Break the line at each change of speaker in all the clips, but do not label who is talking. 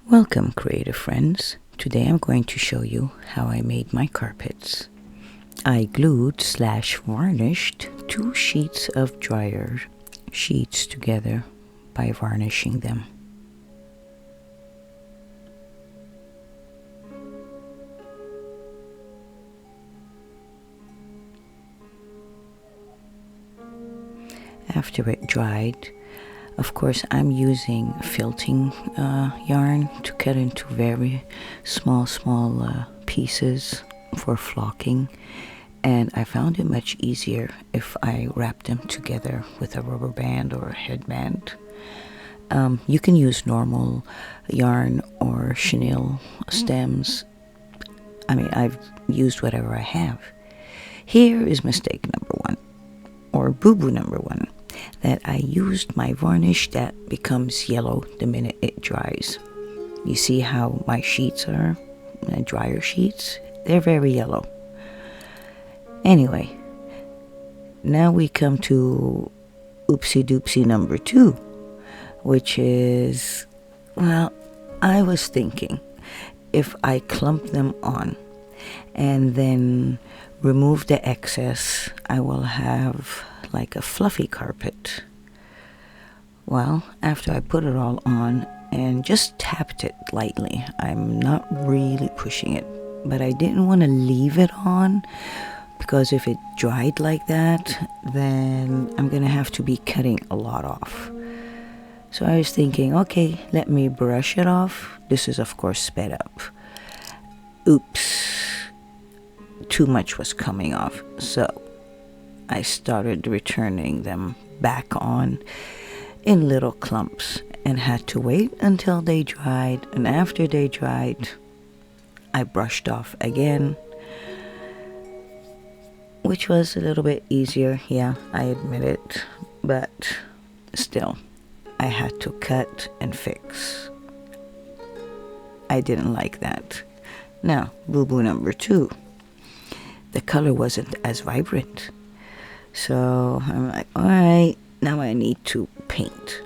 Welcome, creative friends. Today I'm going to show you how I made my carpets. I glued/varnished 2 sheets of dryer sheets together by varnishing them. After it dried, of course, I'm using felting yarn to cut into very small pieces for flocking, and I found it much easier if I wrap them together with a rubber band or a headband. You can use normal yarn or chenille stems. I mean, I've used whatever I have. Here is mistake number 1, or boo-boo number 1. That I used my varnish that becomes yellow the minute it dries. You see how my sheets are, my dryer sheets? They're very yellow. Anyway, now we come to oopsie doopsie number 2, which is, well, I was thinking if I clump them on and then remove the excess, I will have like a fluffy carpet. Well, after I put it all on and just tapped it lightly, I'm not really pushing it, but I didn't want to leave it on because if it dried like that, then I'm gonna have to be cutting a lot off. So I was thinking, okay, let me brush it off. This is of course sped up. Oops, too much was coming off, so I started returning them back on in little clumps and had to wait until they dried, and after they dried I brushed off again, which was a little bit easier, yeah, I admit it, but still I had to cut and fix. I didn't like that. Now, boo-boo number 2. The color wasn't as vibrant. So I'm like, alright, now I need to paint.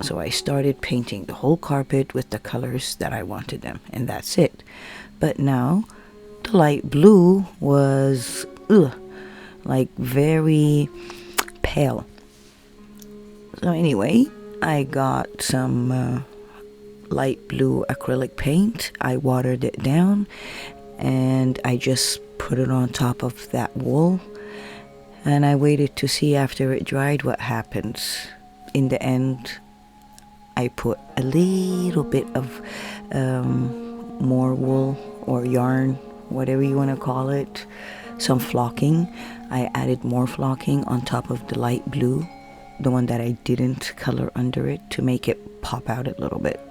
So I started painting the whole carpet with the colors that I wanted them, and that's it. But now the light blue was like very pale. So anyway, I got some light blue acrylic paint. I watered it down and I just put it on top of that wool. And I waited to see after it dried what happens. In the end, I put a little bit of more wool or yarn, whatever you want to call it, some flocking. I added more flocking on top of the light blue, the one that I didn't color under it, to make it pop out a little bit,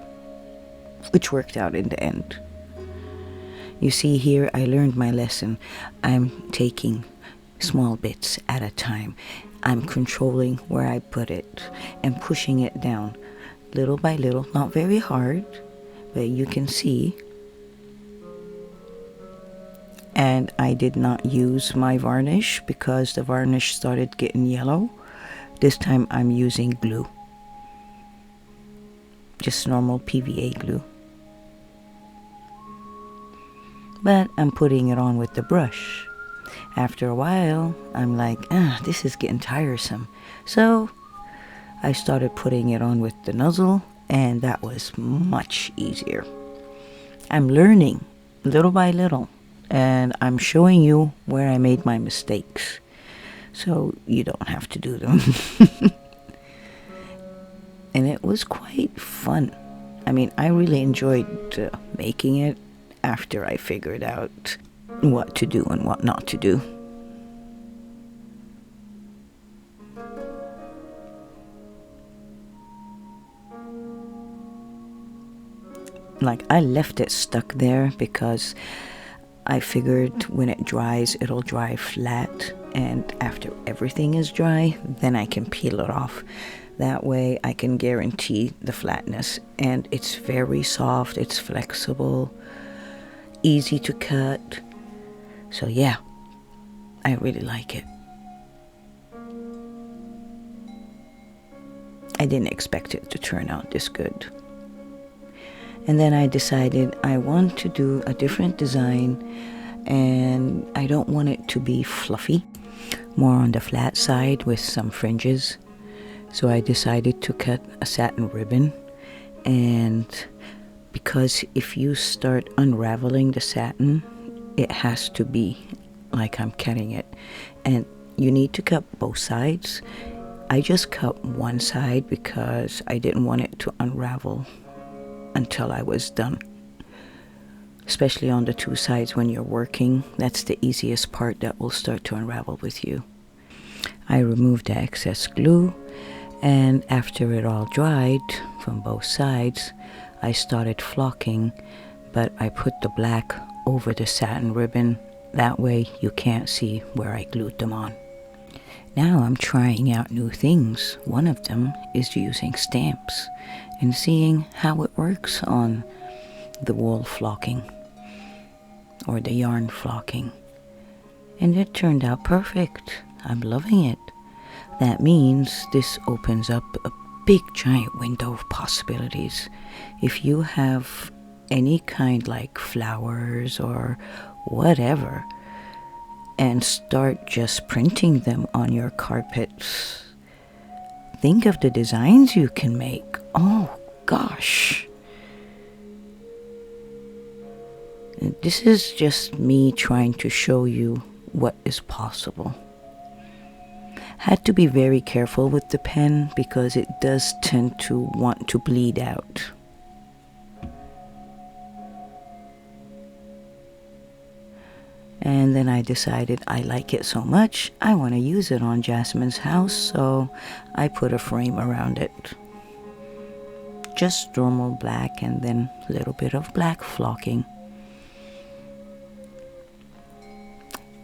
which worked out in the end. You see here, I learned my lesson. I'm taking small bits at a time. I'm controlling where I put it and pushing it down little by little, not very hard, but you can see. And I did not use my varnish because the varnish started getting yellow. This time I'm using glue, just normal PVA glue, but I'm putting it on with the brush. After a while, I'm like, this is getting tiresome. So I started putting it on with the nozzle, and that was much easier. I'm learning little by little, and I'm showing you where I made my mistakes, so you don't have to do them. And it was quite fun. I mean, I really enjoyed making it after I figured out what to do and what not to do. Like, I left it stuck there because I figured when it dries, it'll dry flat, and after everything is dry, then I can peel it off. That way I can guarantee the flatness, and it's very soft, it's flexible, easy to cut. So yeah, I really like it. I didn't expect it to turn out this good. And then I decided I want to do a different design, and I don't want it to be fluffy, more on the flat side with some fringes. So I decided to cut a satin ribbon, and because if you start unraveling the satin, it has to be like I'm cutting it, and you need to cut both sides. I just cut one side because I didn't want it to unravel until I was done. Especially on the two sides when you're working, that's the easiest part that will start to unravel with you. I removed the excess glue, and after it all dried from both sides, I started flocking, but I put the black over the satin ribbon. That way you can't see where I glued them on. Now I'm trying out new things. One of them is using stamps and seeing how it works on the wool flocking or the yarn flocking. And it turned out perfect. I'm loving it. That means this opens up a big giant window of possibilities. If you have any kind like flowers or whatever, and start just printing them on your carpets, think of the designs you can make. Oh gosh. This is just me trying to show you what is possible. Had to be very careful with the pen because it does tend to want to bleed out. And then I decided I like it so much, I want to use it on Jasmine's house, so I put a frame around it. Just normal black and then a little bit of black flocking.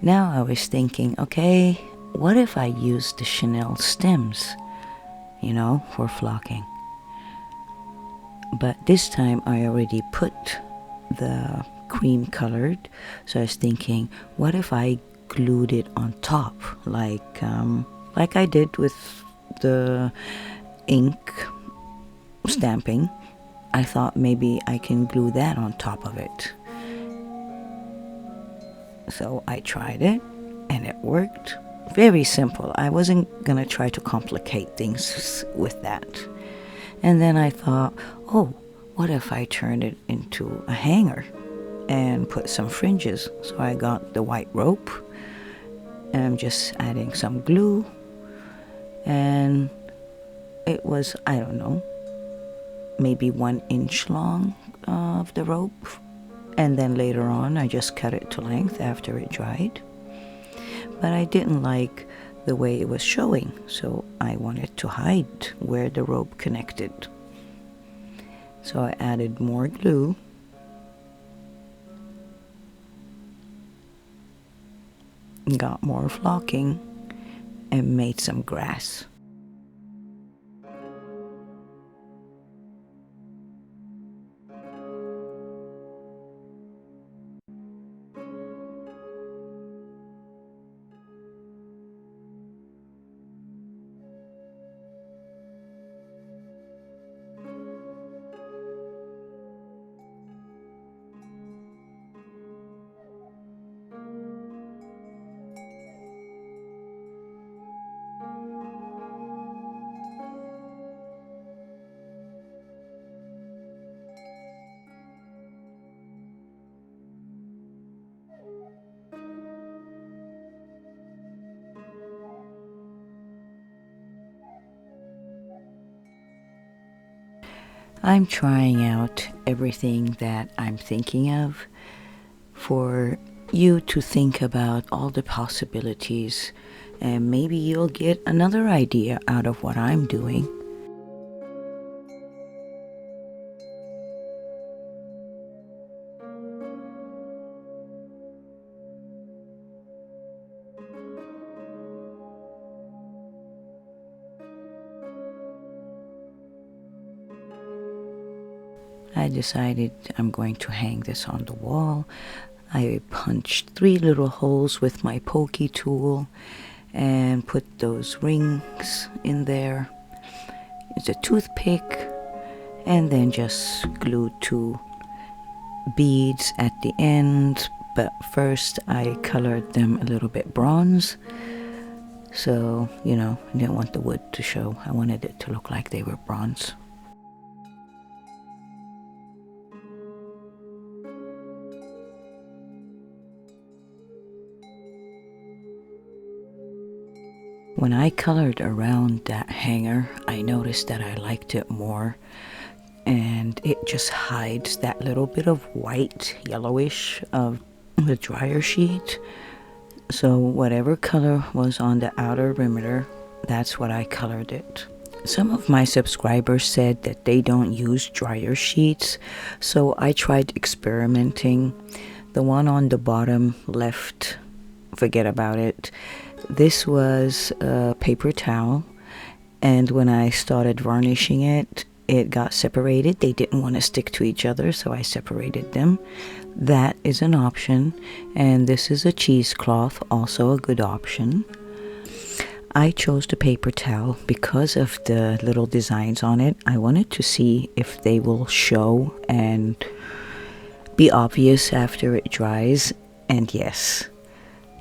Now I was thinking, okay, what if I use the Chanel stems, for flocking? But this time I already put the cream colored, so I was thinking, what if I glued it on top, like I did with the ink stamping. I thought maybe I can glue that on top of it. So I tried it and it worked. Very simple. I wasn't gonna try to complicate things with that. And then I thought, oh, what if I turned it into a hanger and put some fringes? So I got the white rope and I'm just adding some glue, and it was, I don't know, maybe 1 inch long of the rope, and then later on I just cut it to length after it dried. But I didn't like the way it was showing, so I wanted to hide where the rope connected. So I added more glue, got more flocking, and made some grass. I'm trying out everything that I'm thinking of for you to think about all the possibilities, and maybe you'll get another idea out of what I'm doing. I decided I'm going to hang this on the wall. I punched 3 little holes with my pokey tool and put those rings in there. It's a toothpick, and then just glue 2 beads at the end. But first I colored them a little bit bronze, so you know, I didn't want the wood to show. I wanted it to look like they were bronze. When I colored around that hanger, I noticed that I liked it more, and it just hides that little bit of white, yellowish of the dryer sheet. So whatever color was on the outer perimeter, that's what I colored it. Some of my subscribers said that they don't use dryer sheets, so I tried experimenting. The one on the bottom left, forget about it. This was a paper towel, and when I started varnishing it, it got separated. They didn't want to stick to each other, so I separated them. That is an option. And this is a cheesecloth, also a good option. I chose the paper towel because of the little designs on it. I wanted to see if they will show and be obvious after it dries. And yes,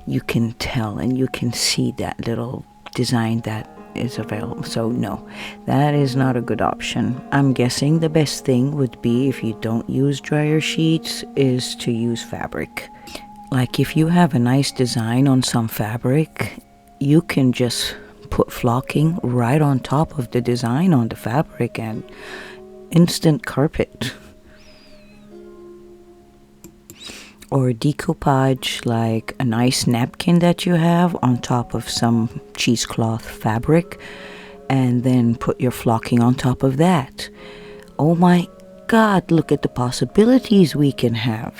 you can tell and you can see that little design that is available. So no, that is not a good option. I'm guessing the best thing would be, if you don't use dryer sheets, is to use fabric. Like if you have a nice design on some fabric, you can just put flocking right on top of the design on the fabric and instant carpet. Or decoupage, like a nice napkin that you have on top of some cheesecloth fabric, and then put your flocking on top of that. Oh my God, look at the possibilities we can have.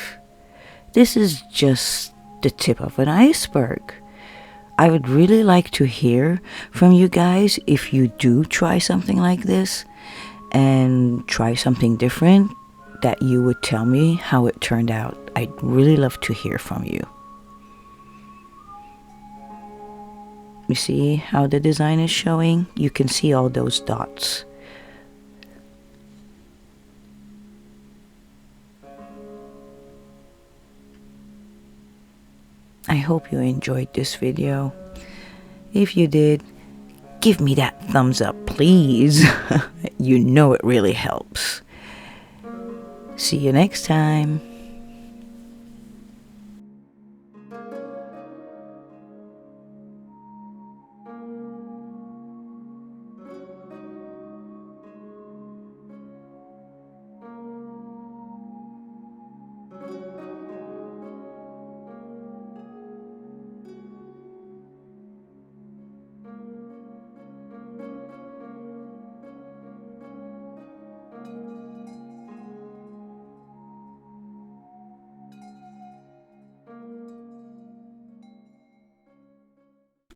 This is just the tip of an iceberg. I would really like to hear from you guys if you do try something like this and try something different, that you would tell me how it turned out. I'd really love to hear from you. You see how the design is showing? You can see all those dots. I hope you enjoyed this video. If you did, give me that thumbs up, please. You know it really helps. See you next time.